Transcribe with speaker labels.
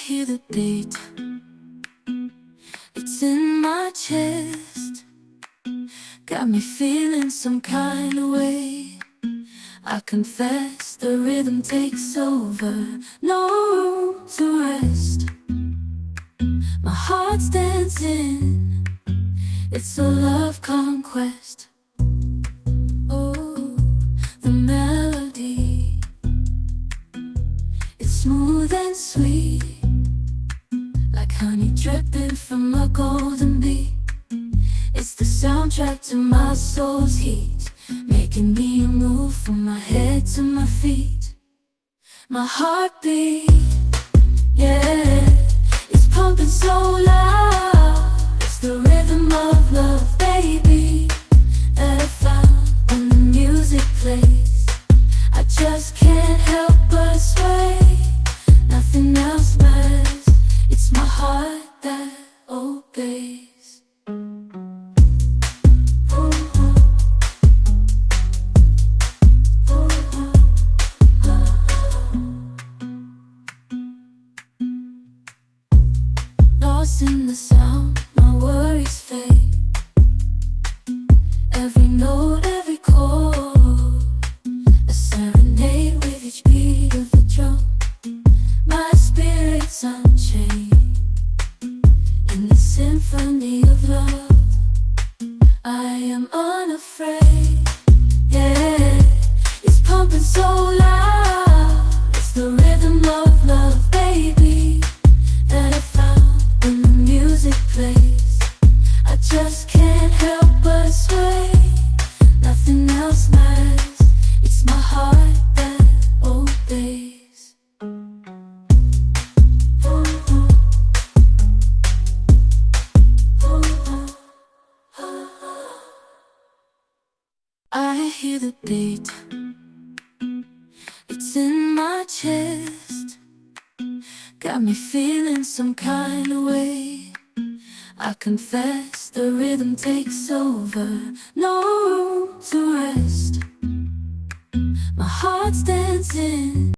Speaker 1: hear the beat, it's in my chest, got me feeling some kind of way. I confess the rhythm takes over, no room to rest. My heart's dancing, it's a love conquest. Oh, the melody, it's smooth and sweet, like honey dripping from a golden bee. It's the soundtrack to my soul's heat, making me move from my head to my feet. My heartbeat, yeah, it's pumping so loud. It's the rhythm of love, baby, that I found when the music plays. I just can't help but sway, nothing else matters. It's my heart that obeys. Lost in the sound, my worries fade. Every note, every chord, a serenade with each beat of the drum. My spirit's unchained in the symphony of love. I am unafraid, yeah, it's pumping so loud. It's the rhythm of love, baby, that I found when the music plays. I just can't help but sway, nothing else matters. It's my heart that obeys. I hear the beat, it's in my chest, got me feeling some kind of way. I confess the rhythm takes over, no room to rest. My heart's dancing.